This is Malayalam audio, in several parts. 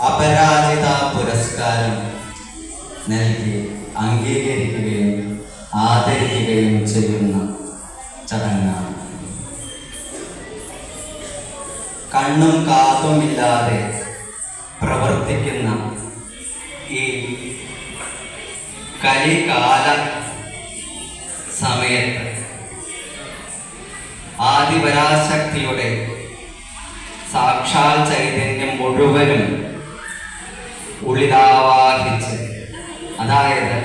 അപരാജിത പുരസ്കാരം നൽകി അംഗീകരിക്കുകയും ആദരിക്കുകയും ചെയ്യുന്ന ചടങ്ങാണ്. കണ്ണും കാതുമില്ലാതെ പ്രവർത്തിക്കുന്ന ഈ കലികാല സമയത്ത് ആദിപരാശക്തിയുടെ സാക്ഷാൽ ചൈതന്യം മുഴുവനും ഉള്ളിലാവാഹിച്ച്, അതായത്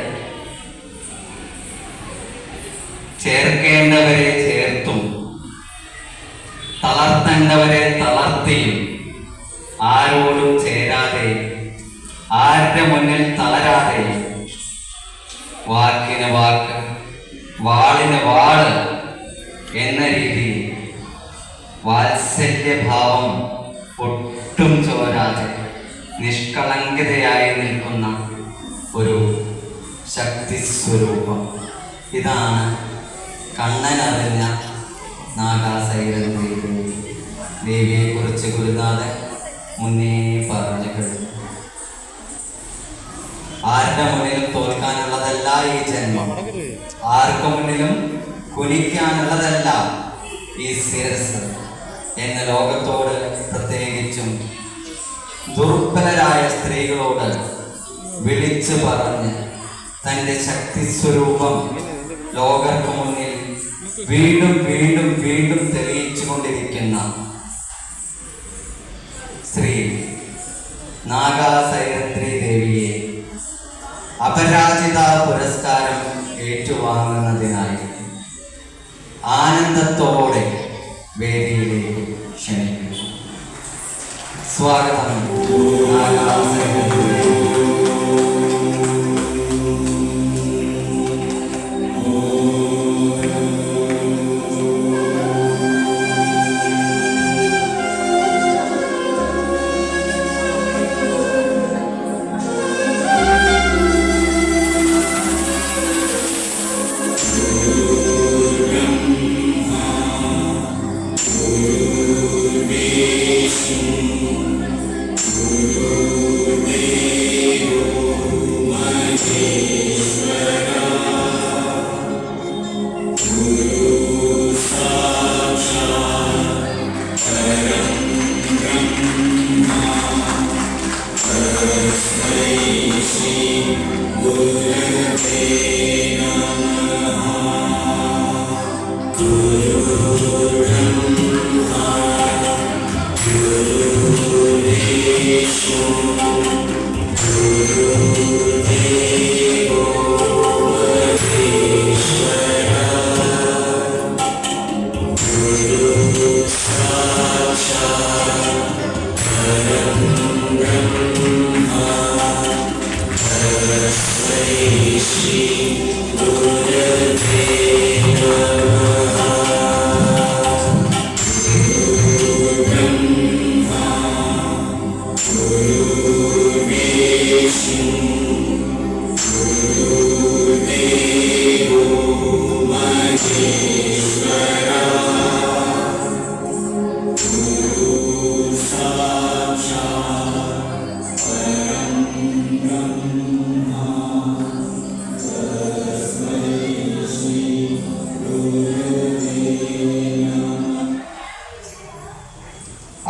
ചേർക്കേണ്ടവരെ ചേർത്തും തളർത്തേണ്ടവരെ തളർത്തിയും ആരോടും ചേരാതെ ആരുടെ മുന്നിൽ തളരാതെ വാക്കിന് വാക്ക് വാളിന് വാള് എന്ന രീതിയിൽ വാത്സല്യഭാവം ഒട്ടും ചോരാതെ നിഷ്കളങ്കതയായി നിൽക്കുന്ന ഒരു ശക്തി സ്വരൂപം. ഇതാണ് കണ്ണനറിഞ്ഞ നാഗാസൈരന്തി ദേവിയെ കുറിച്ച് ഗുരുനാഥൻ മുന്നേ പറഞ്ഞു കഴിഞ്ഞു. ആരുടെ മുന്നിലും തോൽക്കാനുള്ളതല്ല ഈ ജന്മം, ആർക്കു മുന്നിലും കുനിക്കാനുള്ളതല്ല ഈ ശിരസ് എന്ന ലോകത്തോട്, പ്രത്യേകിച്ചും ദുർബലരായ സ്ത്രീകളോട് വിളിച്ചു പറഞ്ഞ് തൻ്റെ ശക്തി സ്വരൂപം ലോകർക്ക് മുന്നിൽ വീണ്ടും വീണ്ടും വീണ്ടും തെളിയിച്ചു കൊണ്ടിരിക്കുന്ന ശ്രീ നാഗാസൈരന്തി ദേവിയെ അപരാജിത പുരസ്കാരം ഏറ്റുവാങ്ങുന്നതിനായി ആനന്ദത്തോടെ വേദിയിലേക്ക് ക്ഷണിക്കുന്നു. സ്വാഗതം നാഗാസൈരന്തി.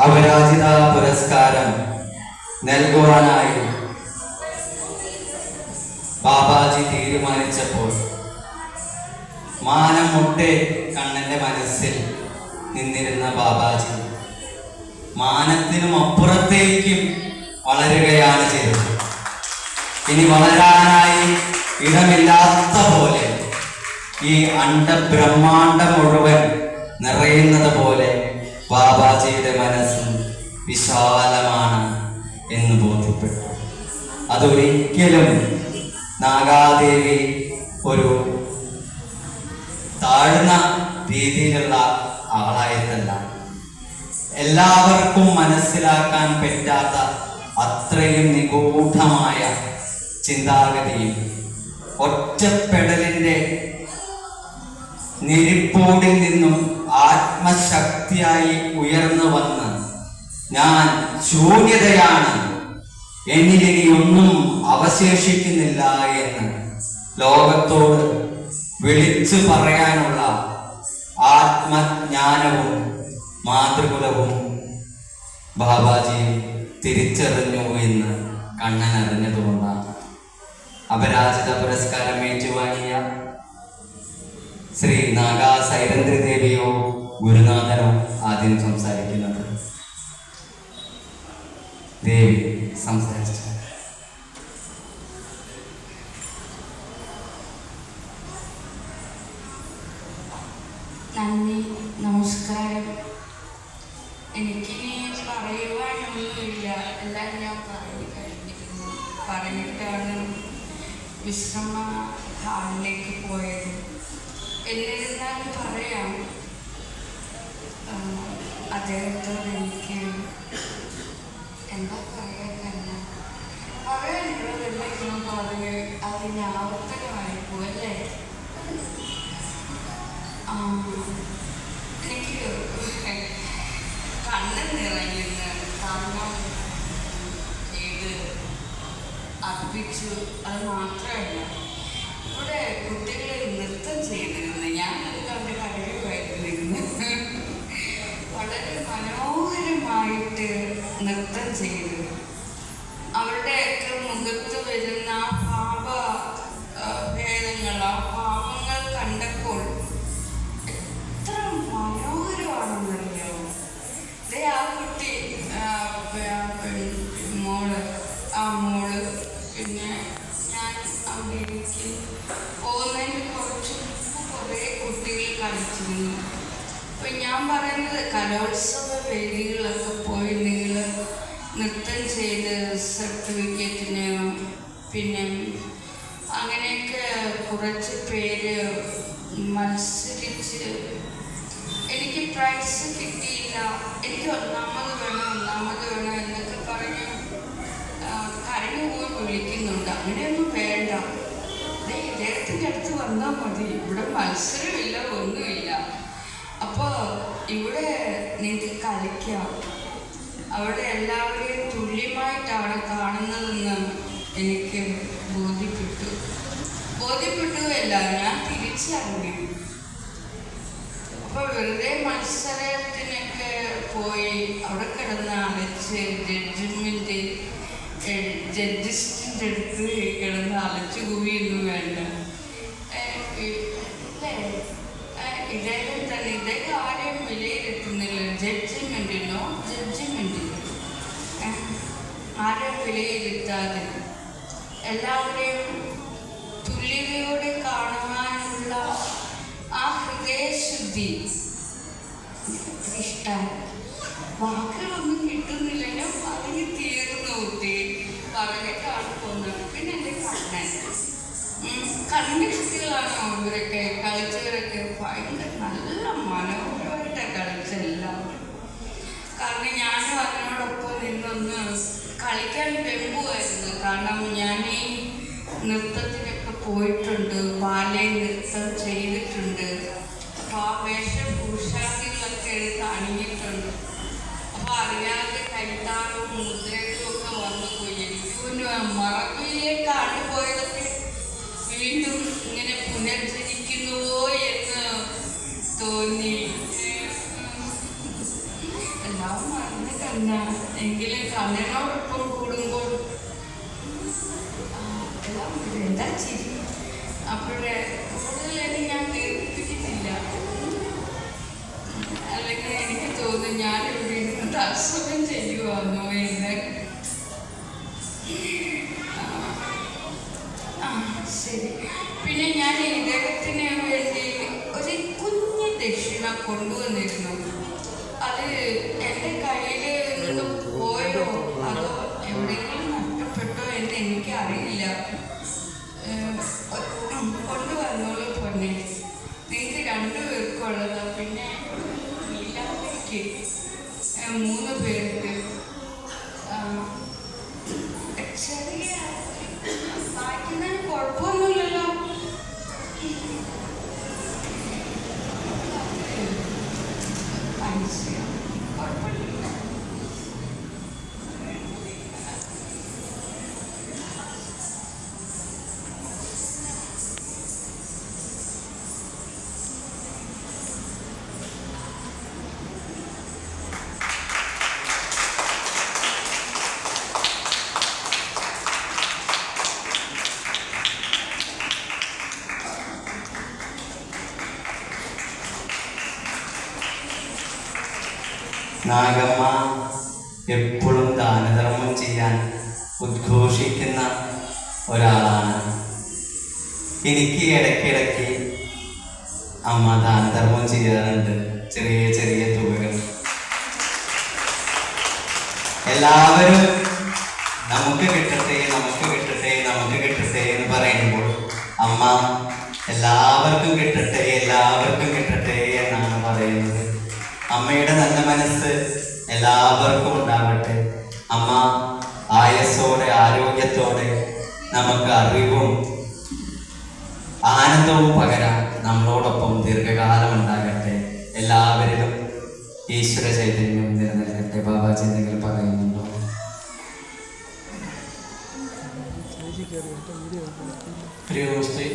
അപരാജിത പുരസ്കാരം നൽകുവാനായി ബാബാജി തീരുമാനിച്ചപ്പോൾ മാനം മുട്ടെ കണ്ണന്റെ മനസ്സിൽ നിന്നിരുന്ന ബാബാജി മാനത്തിനും അപ്പുറത്തേക്കും വളരുകയാണ് ചെയ്തത്. ഇനി വളരാനായി ഇടമില്ലാത്ത പോലെ ഈ അണ്ടബ്രഹ്മാണ്ടം മുഴുവൻ നിറയുന്നത് പോലെ ബാബാജിയുടെ മനസ്സും വിശാലമാണ് എന്ന് ബോധ്യപ്പെട്ടു. അതൊരിക്കലും നാഗാദേവി ഒരു താഴ്ന്ന രീതിയിലുള്ള ആളായിരുന്നല്ല. എല്ലാവർക്കും മനസ്സിലാക്കാൻ പറ്റാത്ത അത്രയും നിഗൂഢമായ ചിന്താഗതിയും ഒറ്റപ്പെടലിൻ്റെ നിരിപ്പോടിൽ നിന്നും ആത്മശക്തിയായി ഉയർന്നു വന്ന് ഞാൻ ശൂന്യതയാണ്, എന്നിലിനി ഒന്നും അവശേഷിക്കുന്നില്ല എന്ന് ലോകത്തോട് വിളിച്ചു പറയാനുള്ള ആത്മജ്ഞാനവും മാതൃകുലവും ബാബാജി തിരിച്ചറിഞ്ഞു എന്ന് കണ്ണൻ അറിഞ്ഞതുകൊണ്ടാണ് അപരാജിത പുരസ്കാരം ഏറ്റുവാങ്ങിയ ശ്രീ നാഗാ സൈരന്ദ്രി ദേവിയോ ഗുരുനാഥനോ ആദ്യം സംസാരിക്കുന്നത്. ദേവി സംസാരിച്ചു. നന്ദി, നമസ്കാരം. എനിക്കിനി പറയുവാനൊന്നുമില്ല, എല്ലാം ഞാൻ പറഞ്ഞു കഴിഞ്ഞിരുന്നു. പറഞ്ഞിട്ടാണ് വിശ്രമ ഹാളിലേക്ക് പോയത്. എന്നിരുന്നാലും പറയാം, അദ്ദേഹത്തോട് എനിക്ക് എന്താ പറയാനല്ല, പറയാനുള്ളതെല്ലാം പറഞ്ഞ് അതിന് ആവർത്തനമായി പോയല്ലേ. എനിക്ക് കണ്ണ് നിറയുന്ന കാരണം ഇത് അർപ്പിച്ചു. അത് മാത്രമല്ല, ഇവിടെ കുട്ടികൾ നൃത്തം ചെയ്തിരുന്നു. ഞാനത് കണ്ട് കഴിയുമായിരുന്നു. വളരെ മനോഹരമായിട്ട് നൃത്തം ചെയ്തു. അവരുടെയൊക്കെ മുഖത്ത് വരുന്ന ഭാവ ഭേദങ്ങൾ, ആ ഭാവങ്ങൾ കണ്ടപ്പോൾ എത്ര മനോഹരമാണെന്നറിയോ. ആ കുട്ടി മോള് പിന്നെ ഞാൻ അവിടേക്ക് പോകുന്നതിന് കുറച്ച് കുറേ കുട്ടികൾ കളിച്ചിരുന്നു. അപ്പം ഞാൻ പറയുന്നത്, കലോത്സവ വേദികളൊക്കെ പോയി നിങ്ങൾ നൃത്തം ചെയ്ത് സർട്ടിഫിക്കറ്റിന് പിന്നെ അങ്ങനെയൊക്കെ കുറച്ച് പേര് മത്സരിച്ച് എനിക്ക് പ്രൈസ് കിട്ടിയില്ല, എനിക്ക് ഒന്നാമത് വേണം എന്നൊക്കെ പറഞ്ഞ് കരഞ്ഞു പോയി വിളിക്കുന്നുണ്ട്. അങ്ങനെയൊന്നും വേണ്ട, ഇദ്ദേഹത്തിൻ്റെ അടുത്ത് വന്നാൽ മതി, ഇവിടെ മത്സരമില്ല, ഒന്നുമില്ല. അപ്പോൾ ഇവിടെ നിങ്ങൾക്ക് കളിക്കാം. അവിടെ എല്ലാവരെയും തുല്യമായിട്ടാണ് കാണുന്നതെന്ന് എനിക്ക് ബോധ്യപ്പെട്ടുമല്ല, ഞാൻ തിരിച്ചറിഞ്ഞു. അപ്പോൾ വെറുതെ മത്സരത്തിനൊക്കെ പോയി അവിടെ കിടന്ന് അലച്ച് ജഡ്ജിസ്റ്റിൻ്റെ അടുത്ത് കിടന്ന് അലച്ചു കൂവിയൊന്നും വേണ്ട. ഇദ്ദേഹം തന്നെ ഇദ്ദേഹം ആരെയും വിലയിരുത്തുന്നില്ല, ജഡ്ജിമെൻറ്റിനോ ആരെയും വിലയിരുത്താതെ എല്ലാവരെയും തുല്യതയോടെ കാണുവാനുള്ള ആ ഹൃദയശുദ്ധി ഇഷ്ടമാണ്. വാക്കുകളൊന്നും കിട്ടുന്നില്ല, ഞാൻ പറഞ്ഞ് തീർന്നു കുട്ടി, പറഞ്ഞിട്ടാണ് പോകുന്നത്. പിന്നെ എൻ്റെ കണ്ണിൻ്റെ കുട്ടികളാണോ ഇവരൊക്കെ കളിച്ചവരൊക്കെ? ഭയങ്കര നല്ല മനോഹരമായിട്ടാണ് കളിച്ചെല്ലാവരും. കാരണം ഞാനും അതിനോടൊപ്പം നിന്നൊന്ന് കളിക്കാൻ വെമ്പുമായിരുന്നു. കാരണം ഞാൻ ഈ നൃത്തത്തിനൊക്കെ പോയിട്ടുണ്ട്, ബാലെ നൃത്തം ചെയ്തിട്ടുണ്ട്. അപ്പോൾ ആ വേഷഭൂഷാദികളൊക്കെ എടുത്ത് അണിഞ്ഞിട്ടുണ്ട്. അപ്പോൾ അറിയാതെ കൈത്താറും മുദ്രകളും ഒക്കെ വന്നു പോയി. എനിക്ക് മറവിയിലേക്കാണ് പോയതൊക്കെ വീണ്ടും ഇങ്ങനെ പുനർജനിക്കുന്നുവോ എന്ന് തോന്നി. എല്ലാം മറന്നു തന്നെ, എങ്കിലും കണ്ണിനോടൊപ്പം കൂടുമ്പോൾ എല്ലാം എന്താ ചിരി. അപ്പോഴേ കൂടുതലൊന്നും ഞാൻ ദീർഘിപ്പിക്കുന്നില്ല, അല്ലെങ്കിൽ എനിക്ക് തോന്നുന്നു ഞാൻ ഇവിടെ ഇരുന്ന് തത്സവം ചെയ്യുവാന്നോ എന്ന്. ശരി. പിന്നെ ഞാൻ ഇദ്ദേഹത്തിന് വേണ്ടി ഒരു കുഞ്ഞു ദക്ഷിണ കൊണ്ടുവന്നിരുന്നു. അത് എൻ്റെ കയ്യിൽ നിന്ന് പോയോ അതോ എവിടെയെങ്കിലും നഷ്ടപ്പെട്ടോ എന്ന് എനിക്കറിയില്ല. കൊണ്ടുവന്നോളൂ പൊന്നെ, നിങ്ങൾക്ക് 2 പേർക്കുള്ളതാ. പിന്നെ ഇല്ലാത്തേക്ക് 3 പേർക്ക് ചെറിയ വായിക്കുന്നതിന് കുഴപ്പമൊന്നുമില്ലല്ലോ. കുഴപ്പമില്ല. നാഗമ്മ എപ്പോഴും ദാനധർമ്മം ചെയ്യാൻ ഉദ്ഘോഷിക്കുന്ന ഒരാളാണ്. എനിക്ക് ഇടയ്ക്കിടയ്ക്ക് അമ്മ ദാനധർമ്മം ചെയ്യാറുണ്ട്, ചെറിയ ചെറിയ തുകകൾ. എല്ലാവരും നമുക്ക് കിട്ടട്ടെ, നമുക്ക് കിട്ടട്ടെ, നമുക്ക് കിട്ടട്ടെ എന്ന് പറയുമ്പോൾ അമ്മ എല്ലാവർക്കും കിട്ടട്ടെ, എല്ലാവർക്കും കിട്ടട്ടെ എന്നാണ് പറയുന്നത്. അമ്മയുടെ നല്ല മനസ്സ് എല്ലാവർക്കും ഉണ്ടാവട്ടെ. അമ്മ ആയസ്സോടെ ആരോഗ്യത്തോടെ നമുക്ക് അറിവും ആനന്ദവും പകരാൻ നമ്മളോടൊപ്പം ദീർഘകാലം ഉണ്ടാകട്ടെ. എല്ലാവരിലും ഈശ്വര ചൈതന്യം നിലനിൽക്കട്ടെ. ബാബാജി എന്തെങ്കിലും പറയുന്നുണ്ടോ? പ്രിയമസ്തേ,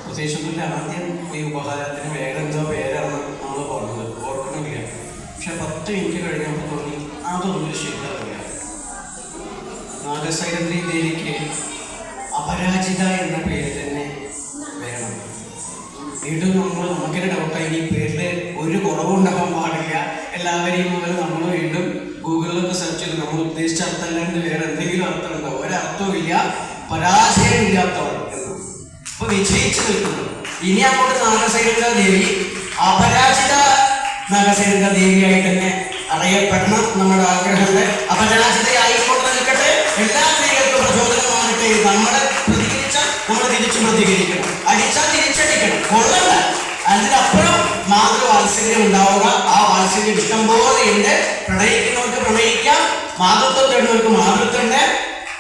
പ്രത്യേകിച്ചൊന്നുമില്ല. ആദ്യം ഈ ഉപഹാരത്തിന് വേറെ എന്തോ പേരാണ് നമ്മൾ പറഞ്ഞത്, ഓർക്കണമെന്നില്ല. പക്ഷെ 10 മിനിറ്റ് കഴിഞ്ഞപ്പോൾ തോന്നി അതൊന്നും ശരിയാവില്ല. നാഗസൈരന്തി ദേവിക്ക് അപരാജിത എന്ന പേര് തന്നെ വേണം. വീണ്ടും നമുക്കൊരു ഡൗട്ടായി, ഈ പേരിൽ ഒരു കുറവുണ്ടാകാൻ പാടില്ല. എല്ലാവരെയും പോലെ നമ്മൾ വീണ്ടും ഗൂഗിളിലൊക്കെ സെർച്ച് ചെയ്ത് നമ്മൾ ഉദ്ദേശിച്ച അർത്ഥമല്ലാണ്ട് വേറെ എന്തെങ്കിലും അർത്ഥം ഉണ്ടാവും. ഒരർത്ഥവും ഇല്ല, പരാജയമില്ലാത്തവൾ എന്ന്. അപ്പൊ വിജയിച്ചു നിൽക്കുന്നു. ഇനി അങ്ങോട്ട് നാഗസൈരന്ത ദേവി അപരാജിത നാഗസൈരന്ത ദേവിയായിട്ട് തന്നെ അറിയപ്പെടണം നമ്മുടെ ആഗ്രഹമുണ്ട്. അപരാജിതയായിക്കൊണ്ട് നിൽക്കട്ടെ. എല്ലാ സ്ത്രീകൾക്കും പ്രചോദനമാകട്ടെ. നമ്മളെ പ്രതികരിച്ചാൽ നമ്മൾ തിരിച്ചു പ്രതികരിക്കണം, അടിച്ചാൽ തിരിച്ചടിക്കണം, കൊള്ളണ്ട. അതിനപ്പുറം മാതൃവാത്സല്യം ഉണ്ടാവുക. ആ വാത്സല്യം ഇഷ്ടം പോലെയുണ്ട്. പ്രണയിക്കുന്നവർക്ക് പ്രണയിക്കാം, മാതൃത്വം തേടുന്നവർക്ക് മാതൃത്വമുണ്ട്.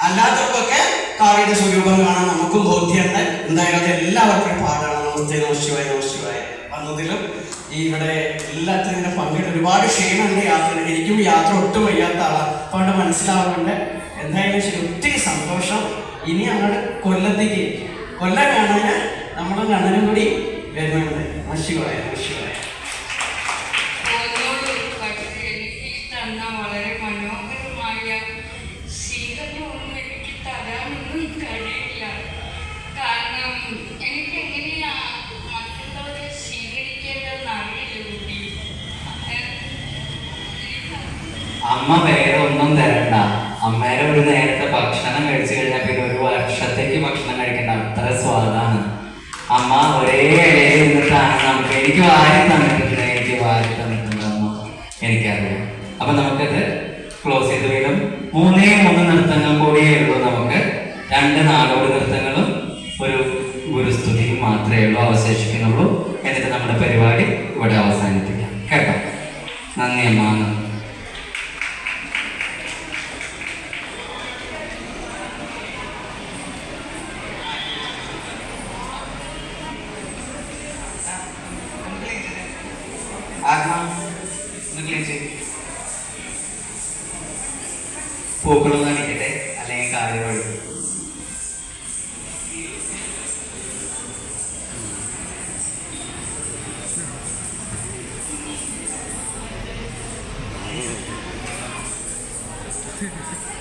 അല്ലാത്തവർക്കൊക്കെ കാളിയുടെ സ്വരൂപം കാണാൻ നമുക്കും ബോധ്യമുണ്ട്. എന്തായാലും അത് എല്ലാവർക്കും പാടാണ്. നമസ്തേ, നമശിവായ, നമശിവായ. വന്നതിലും ഇവിടെ എല്ലാത്തിനും ഇങ്ങനെ പങ്കിട്ട് ഒരുപാട് ക്ഷീണമുണ്ട് യാത്ര. എനിക്കും യാത്ര ഒട്ടും വയ്യാത്ത ആളാണ്, അതുകൊണ്ട് മനസ്സിലാവുന്നുണ്ട്. എന്തായാലും ശരി, ഒത്തിരി സന്തോഷം. ഇനി അങ്ങോട്ട് കൊല്ലത്തേക്ക്, കൊല്ലം കാണാൻ നമ്മുടെ കണ്ണനും കൂടി വരുന്നുണ്ട്. നമശിവായ, നമശിവായ. എനിക്ക് തന്ന വളരെ മനോഹരമായ സ്വീകരണമൊന്നും എനിക്ക് തരാനൊന്നും കഴിയില്ല. കാരണം എനിക്ക് എങ്ങനെയാ മറ്റുള്ളവരെ സ്വീകരിക്കേണ്ടതെന്ന് അറിയില്ല കുട്ടി. അമ്മ വേറെ ഒന്നും തരണ്ട. അമ്മേരെ ഒരു നേരത്തെ ഭക്ഷണം കഴിച്ചു കഴിഞ്ഞാൽ പിന്നെ ഒരു വർഷത്തേക്ക് ഭക്ഷണം കഴിക്കേണ്ട, അത്ര സ്വാദാണ്. അമ്മ ഒരേ ഇലയിൽ നിന്നിട്ടാണ് എനിക്ക് വാരി തന്നിട്ടുണ്ട്, എനിക്ക് വാരി തന്നിട്ടുണ്ട് അമ്മ, എനിക്കറിയാം. അപ്പൊ നമുക്കത് ക്ലോസ് ചെയ്ത് വീണ്ടും 3 നൃത്തങ്ങൾ കൂടിയേ ഉള്ളൂ. നമുക്ക് 2 നാടോടി നൃത്തങ്ങളും ഒരു ഗുരുസ്തുതിയും മാത്രമേ ഉള്ളൂ, അവശേഷിക്കുന്നുള്ളൂ. എന്നിട്ട് നമ്മുടെ പരിപാടി ഇവിടെ അവസാനിപ്പിക്കാം കേട്ടോ. നന്ദി അമ്മ. പൂക്കളും കാണിക്കട്ടെ, അല്ലെങ്കിൽ കാര്യം ഒഴുകും. Hehehe